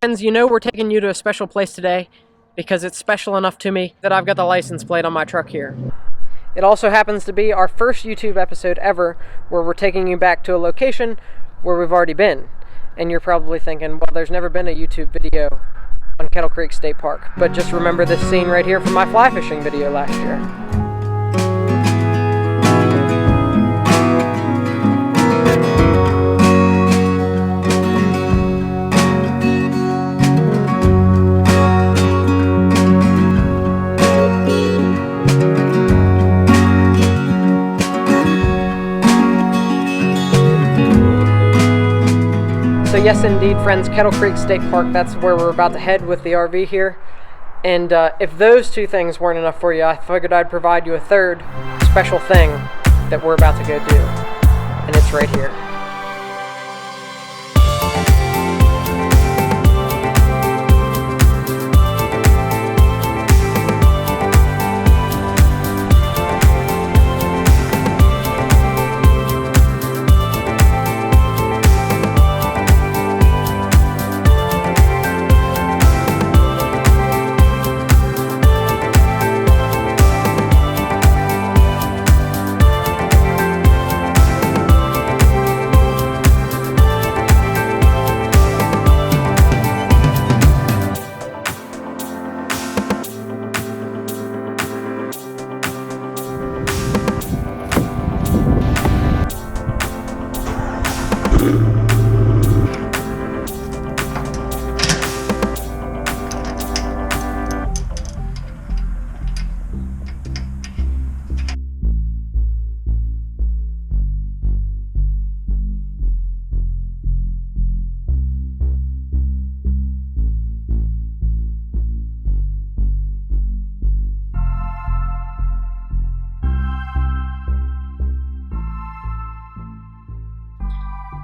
Friends, you know we're taking you to a special place today because it's special enough to me that I've got the license plate on my truck here. It also happens to be our first YouTube episode ever where we're taking you back to a location where we've already been. And you're probably thinking, well, there's never been a YouTube video on Kettle Creek State Park. But just remember this scene right here from my fly fishing video last year. So yes, indeed, friends, Kettle Creek State Park, that's where we're about to head with the RV here. And if those two things weren't enough for you, I figured I'd provide you a third special thing that we're about to go do. And it's right here.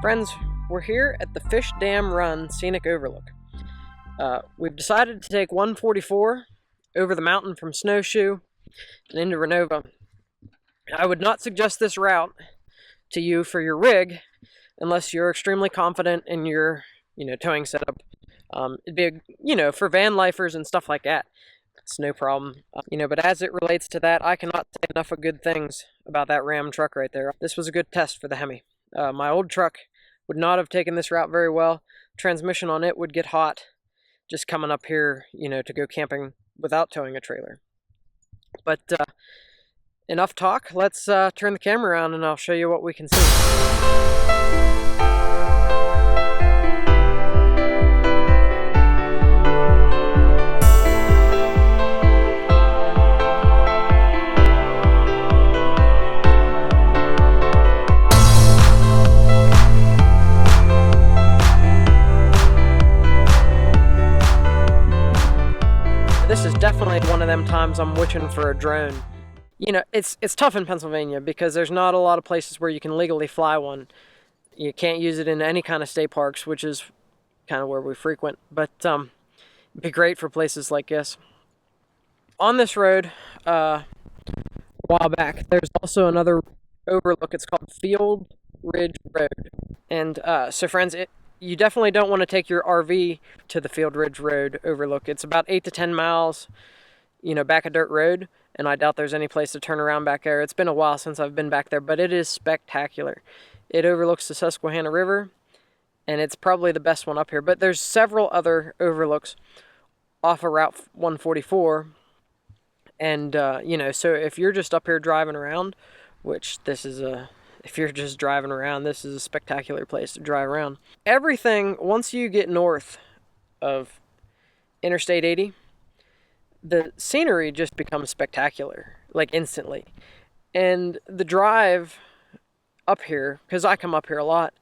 Friends, we're here at the Fish Dam Run Scenic Overlook. We've decided to take 144 over the mountain from Snowshoe and into Renova. I would not suggest this route to you for your rig unless you're extremely confident in your, towing setup. It'd be, for van lifers and stuff like that, it's no problem. But as it relates to that, I cannot say enough of good things about that Ram truck right there. This was a good test for the Hemi. My old truck would not have taken this route very well. Transmission on it would get hot just coming up here, to go camping without towing a trailer. But enough talk. Let's turn the camera around and I'll show you what we can see. This is definitely one of them times I'm wishing for a drone. It's tough in Pennsylvania because there's not a lot of places where you can legally fly one. You can't use it in any kind of state parks, which is kind of where we frequent. But it'd be great for places like this. On this road, a while back, there's also another overlook. It's called Field Ridge Road. And so friends, you definitely don't want to take your RV to the Field Ridge Road overlook. It's about 8 to 10 miles, back a dirt road, and I doubt there's any place to turn around back there. It's been a while since I've been back there, but it is spectacular. It overlooks the Susquehanna River, and it's probably the best one up here. But there's several other overlooks off of Route 144, and, so if you're just up here driving around, which if you're just driving around, this is a spectacular place to drive around. Everything, once you get north of Interstate 80, the scenery just becomes spectacular, like instantly. And the drive up here, because I come up here a lot,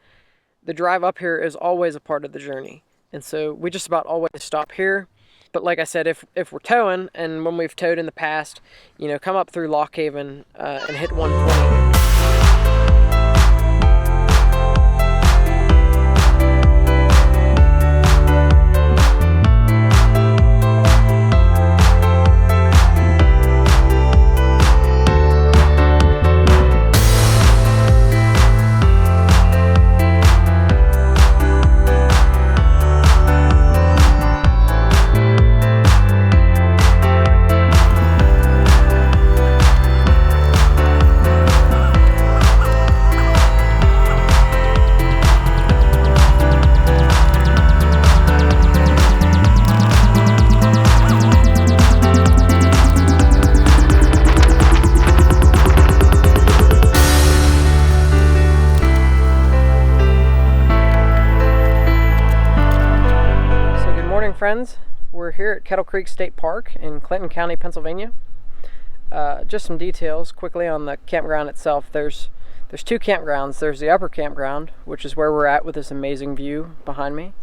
the drive up here is always a part of the journey. And so we just about always stop here. But like I said, if we're towing, and when we've towed in the past, come up through Lock Haven and hit 120. morning, friends. We're here at Kettle Creek State Park in Clinton County, Pennsylvania. Just some details quickly on the campground itself. There's two campgrounds. There's the upper campground, which is where we're at with this amazing view behind me,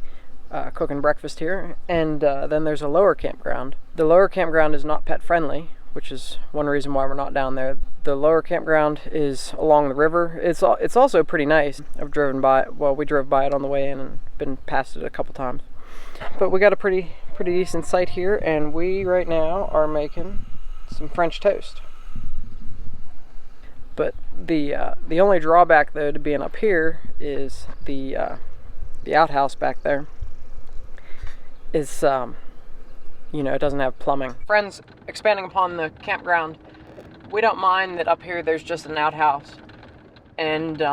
cooking breakfast here. And then there's a lower campground. The lower campground is not pet friendly, which is one reason why we're not down there. The lower campground is along the river. It's also pretty nice. I've driven by it. Well, we drove by it on the way in and been past it a couple times. But we got a pretty decent site here, and we right now are making some French toast. But the only drawback though to being up here is the outhouse back there is it doesn't have plumbing. Friends, expanding upon the campground, we don't mind that up here there's just an outhouse, and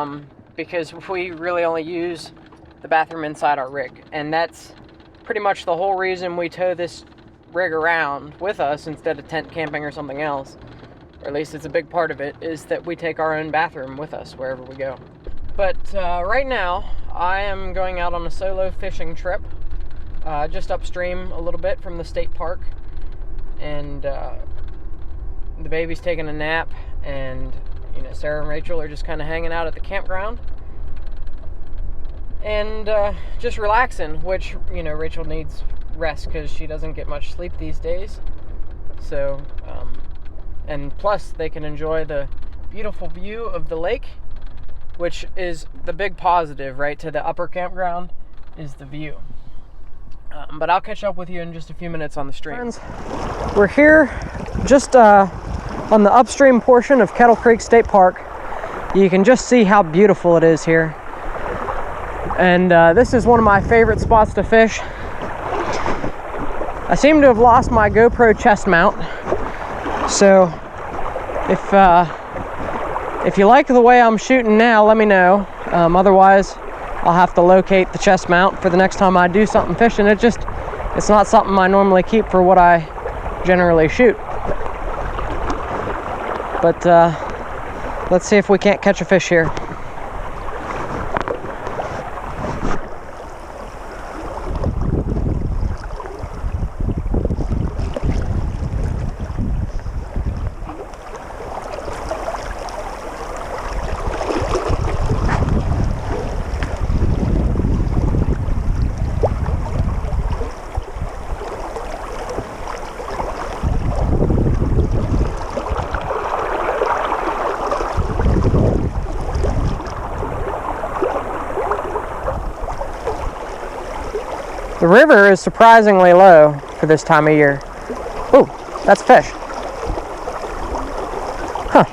because we really only use the bathroom inside our rig, and that's pretty much the whole reason we tow this rig around with us instead of tent camping or something else, or at least it's a big part of it, is that we take our own bathroom with us wherever we go. But right now I am going out on a solo fishing trip just upstream a little bit from the state park, and the baby's taking a nap, and Sarah and Rachel are just kind of hanging out at the campground and just relaxing, which Rachel needs rest because she doesn't get much sleep these days. So and plus they can enjoy the beautiful view of the lake, which is the big positive, right, to the upper campground is the view. But I'll catch up with you in just a few minutes on the stream. Friends, we're here just on the upstream portion of Kettle Creek State Park. You can just see how beautiful it is here. And this is one of my favorite spots to fish. I seem to have lost my GoPro chest mount. So if you like the way I'm shooting now, let me know. Otherwise, I'll have to locate the chest mount for the next time I do something fishing. It's not something I normally keep for what I generally shoot. But let's see if we can't catch a fish here. The river is surprisingly low for this time of year. Ooh, that's fish. Huh.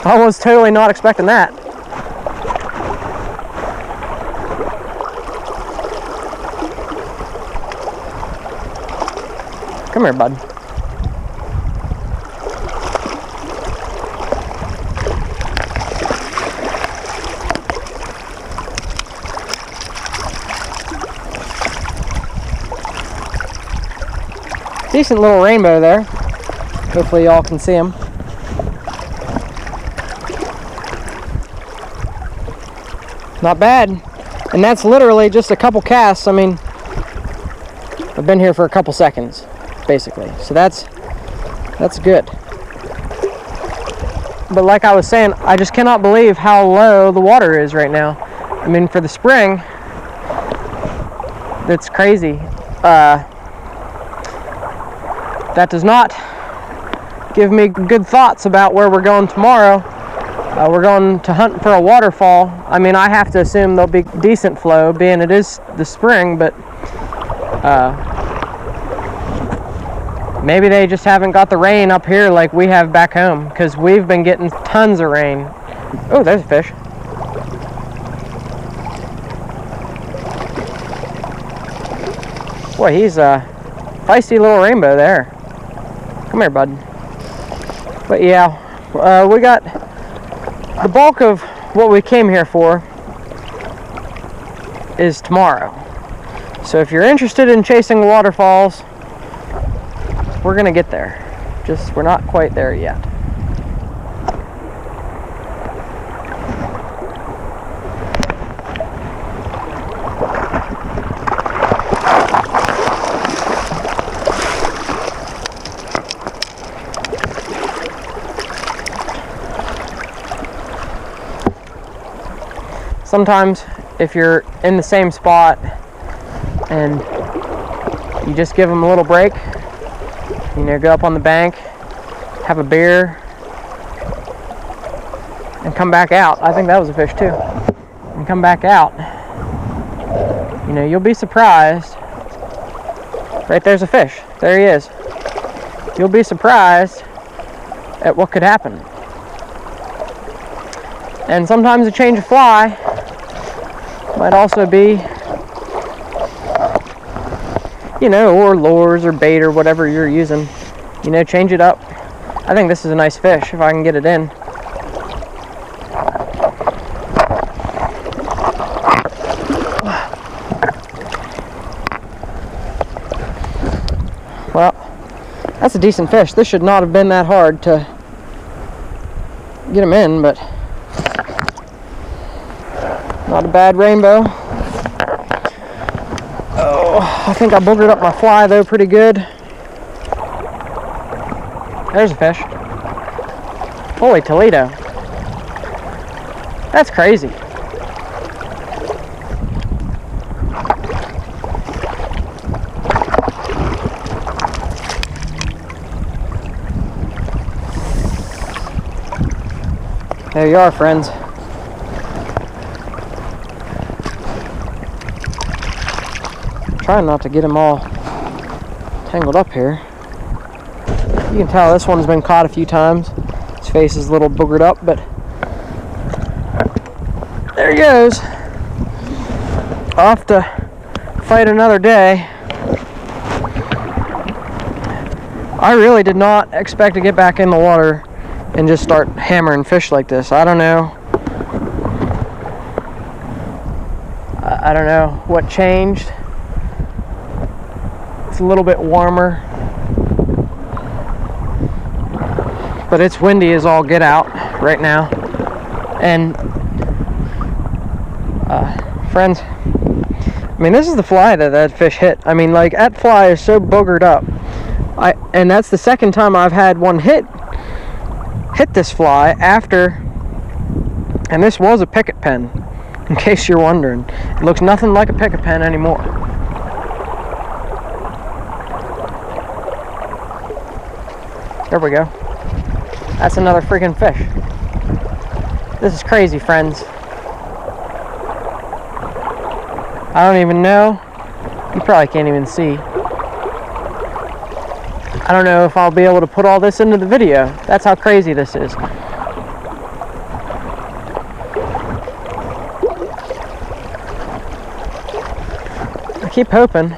I was totally not expecting that. Come here, bud. Decent little rainbow there. Hopefully y'all can see them. Not bad. And that's literally just a couple casts. I mean, I've been here for a couple seconds, basically. So that's good. But like I was saying, I just cannot believe how low the water is right now. I mean, for the spring, that's crazy. That does not give me good thoughts about where we're going tomorrow. We're going to hunt for a waterfall. I mean, I have to assume there'll be decent flow, being it is the spring, but maybe they just haven't got the rain up here like we have back home, because we've been getting tons of rain. Oh, there's a fish. Boy, he's a feisty little rainbow there. Come here, bud. But yeah, we got the bulk of what we came here for is tomorrow. So if you're interested in chasing waterfalls, we're gonna get there. Just we're not quite there yet. sometimes if you're in the same spot and you just give them a little break, you know, go up on the bank, have a beer, and come back out. I think that was a fish too. And come back out. You know, you'll be surprised. Right there's a fish. There he is. You'll be surprised at what could happen. And sometimes a change of fly might also be, you know, or lures or bait or whatever you're using. You know, change it up. I think this is a nice fish if I can get it in. Well, that's a decent fish. This should not have been that hard to get him in, but not a bad rainbow. Oh, I think I boogered up my fly though pretty good. There's a fish. Holy Toledo. That's crazy. There you are, friends. Trying not to get them all tangled up here. You can tell this one's been caught a few times. His face is a little boogered up, but there he goes. Off to fight another day. I really did not expect to get back in the water and just start hammering fish like this. I don't know. I don't know what changed. It's a little bit warmer, but it's windy as all get out right now. And friends, I mean, this is the fly that fish hit. I mean, like, that fly is so boogered up. And that's the second time I've had one hit this fly after, and this was a picket pen, in case you're wondering. It looks nothing like a picket pen anymore. There we go. That's another freaking fish. This is crazy, friends. I don't even know. You probably can't even see. I don't know if I'll be able to put all this into the video. That's how crazy this is. I keep hoping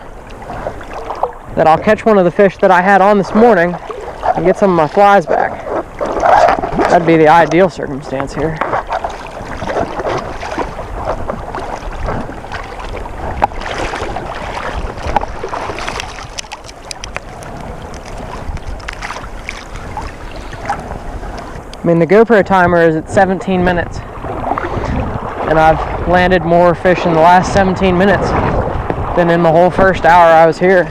that I'll catch one of the fish that I had on this morning and get some of my flies back. That'd be the ideal circumstance here. I mean, the GoPro timer is at 17 minutes, and I've landed more fish in the last 17 minutes than in the whole first hour I was here.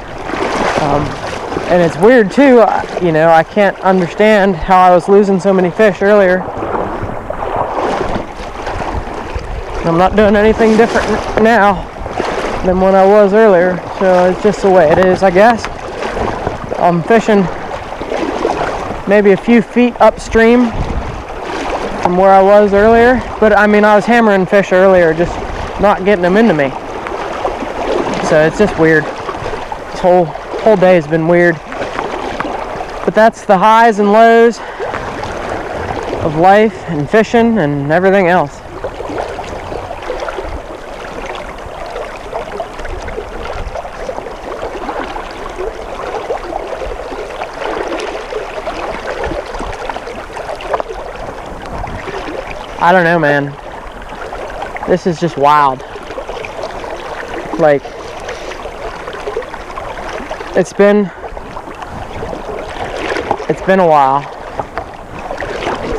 And it's weird too, you know, I can't understand how I was losing so many fish earlier. I'm not doing anything different now than when I was earlier, so it's just the way it is, I guess. I'm fishing maybe a few feet upstream from where I was earlier, but I mean, I was hammering fish earlier, just not getting them into me. So it's just weird. This whole day has been weird. But that's the highs and lows of life and fishing and everything else. I don't know, man. This is just wild. Like, it's been a while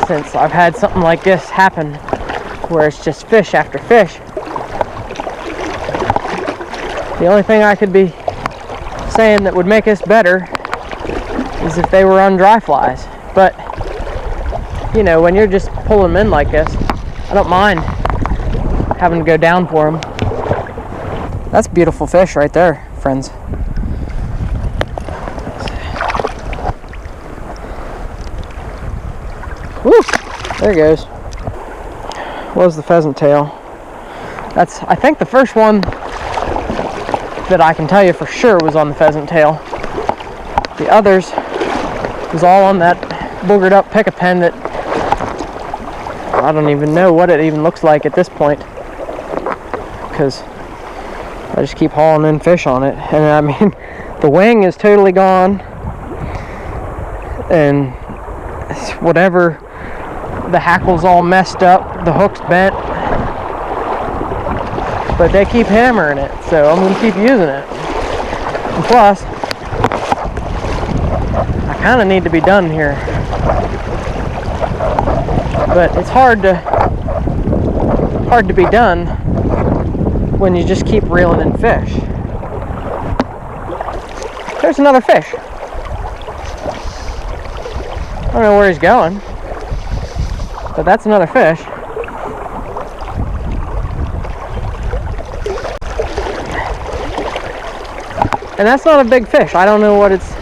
since I've had something like this happen, where it's just fish after fish. The only thing I could be saying that would make this better is if they were on dry flies. But, you know, when you're just pulling them in like this, I don't mind. having to go down for them. That's a beautiful fish right there, friends. Woo! There it goes. Was the pheasant tail. That's, I think, the first one that I can tell you for sure was on the pheasant tail. The others was all on that boogered up pick-a-pen that I don't even know what it even looks like at this point, because I just keep hauling in fish on it. And I mean, the wing is totally gone, and whatever, the hackle's all messed up, the hook's bent, but they keep hammering it, so I'm gonna keep using it. And plus, I kind of need to be done here, but it's hard to be done when you just keep reeling in fish. There's another fish. I don't know where he's going, but that's another fish. And that's not a big fish. I don't know what it's...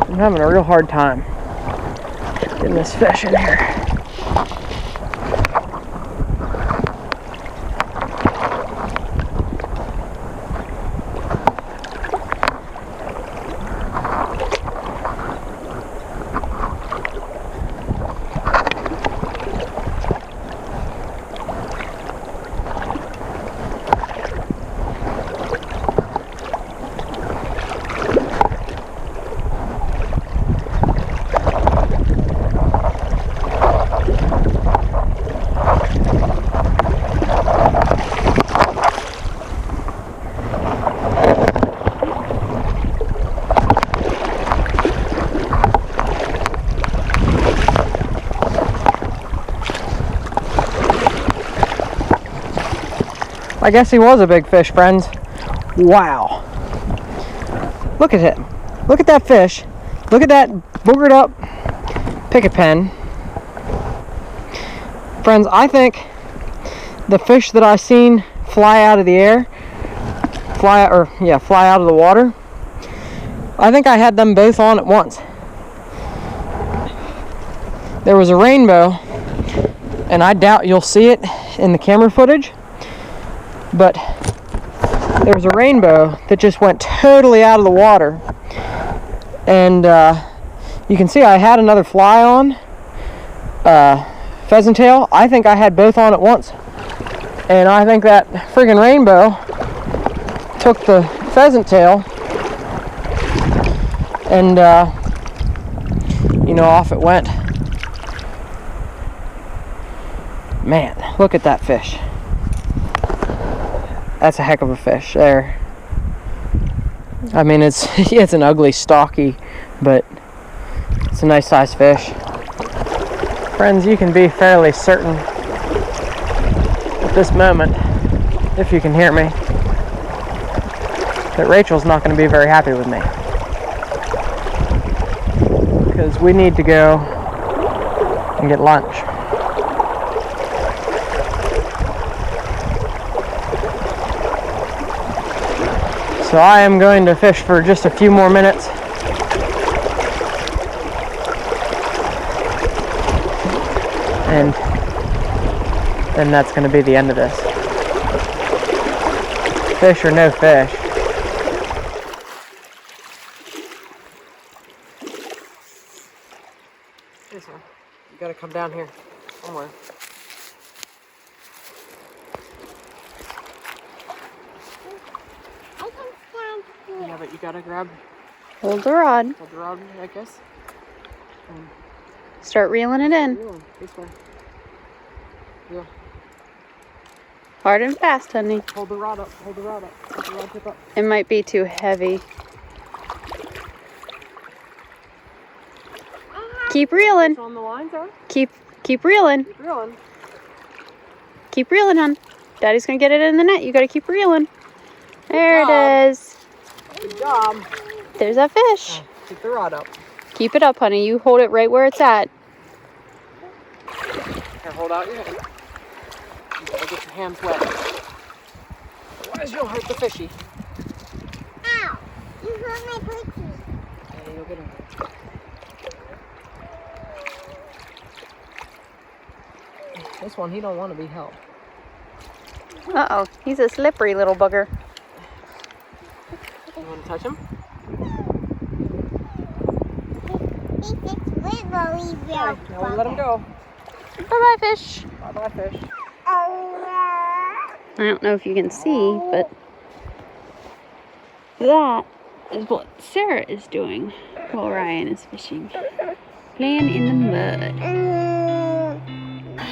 I'm having a real hard time getting this fish in here. I guess he was a big fish, friends. Wow. Look at him. Look at that fish. Look at that boogered up pick-a-pen. Friends, I think the fish that I seen fly out of the air, fly out of the water, I think I had them both on at once. There was a rainbow, and I doubt you'll see it in the camera footage, but there was a rainbow that just went totally out of the water, and you can see I had another fly on, pheasant tail. I think I had both on at once, and I think that friggin' rainbow took the pheasant tail, and off it went. Man, look at that fish. That's a heck of a fish there. I mean, it's an ugly, stocky, but it's a nice sized fish. Friends, you can be fairly certain at this moment, if you can hear me, that Rachel's not going to be very happy with me, because we need to go and get lunch. So I am going to fish for just a few more minutes. And then that's going to be the end of this. Fish or no fish. Hey, sir. You got to come down here somewhere. Yeah, but you gotta hold the rod, I guess. Start reeling it in. This way. Yeah. Hard and fast, honey. Hold the rod up. Hold the rod tip up. It might be too heavy. Keep reeling. It's on the line, sir. Keep reeling. Keep reeling. Keep reeling, hon. Daddy's gonna get it in the net. You gotta keep reeling. There it is. Good job. There's a fish. Keep the rod up. Keep it up, honey. You hold it right where it's at. Here, hold out your hand. You gotta get your hands wet. Otherwise you'll hurt the fishy. Ow! You hurt my booty. Okay, you'll get him. This one, he don't want to be held. Uh-oh. He's a slippery little bugger. You want to touch him? He's a swivelly Okay, now we'll let him go. Bye-bye, fish. Bye-bye, fish. I don't know if you can see, but that is what Sarah is doing while Ryan is fishing. Playing in the mud.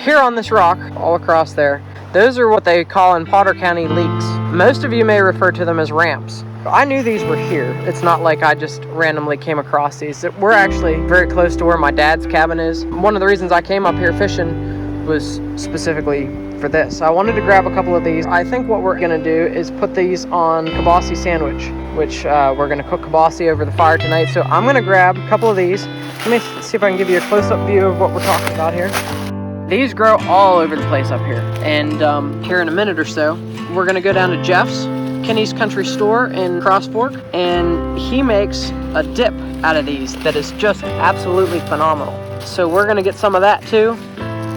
Here on this rock, all across there, those are what they call in Potter County leeks. Most of you may refer to them as ramps. I knew these were here. It's not like I just randomly came across these. We're actually very close to where my dad's cabin is. One of the reasons I came up here fishing was specifically for this. I wanted to grab a couple of these. I think what we're gonna do is put these on kibasi sandwich, which we're gonna cook kibasi over the fire tonight. So I'm gonna grab a couple of these. Let me see if I can give you a close-up view of what we're talking about here. These grow all over the place up here. And here in a minute or so, we're gonna go down to Jeff's, Kenny's Country Store in Cross Fork, and he makes a dip out of these that is just absolutely phenomenal. So we're gonna get some of that too.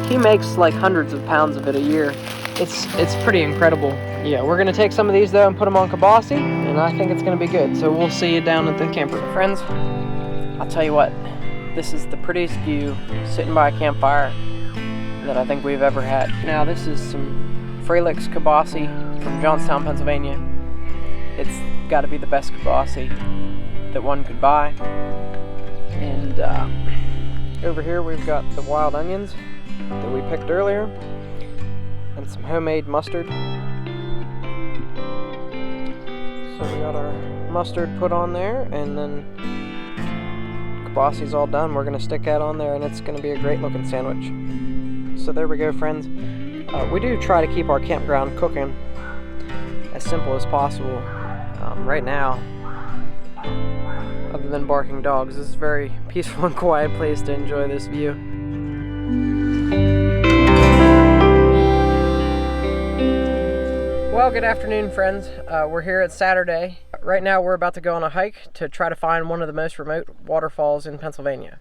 He makes like hundreds of pounds of it a year. It's pretty incredible. Yeah, we're gonna take some of these though and put them on kibasi, and I think it's gonna be good. So we'll see you down at the camper. Friends, I'll tell you what, this is the prettiest view sitting by a campfire that I think we've ever had. Now this is some Fralix kibasi from Johnstown, Pennsylvania. It's got to be the best kibasi that one could buy. And over here we've got the wild onions that we picked earlier, and some homemade mustard. So we got our mustard put on there, and then kibasi's all done. We're gonna stick that on there, and it's gonna be a great looking sandwich. So there we go, friends. We do try to keep our campground cooking as simple as possible. Right now, other than barking dogs, this is a very peaceful and quiet place to enjoy this view. Well, good afternoon, friends. We're here at Saturday. Right now we're about to go on a hike to try to find one of the most remote waterfalls in Pennsylvania.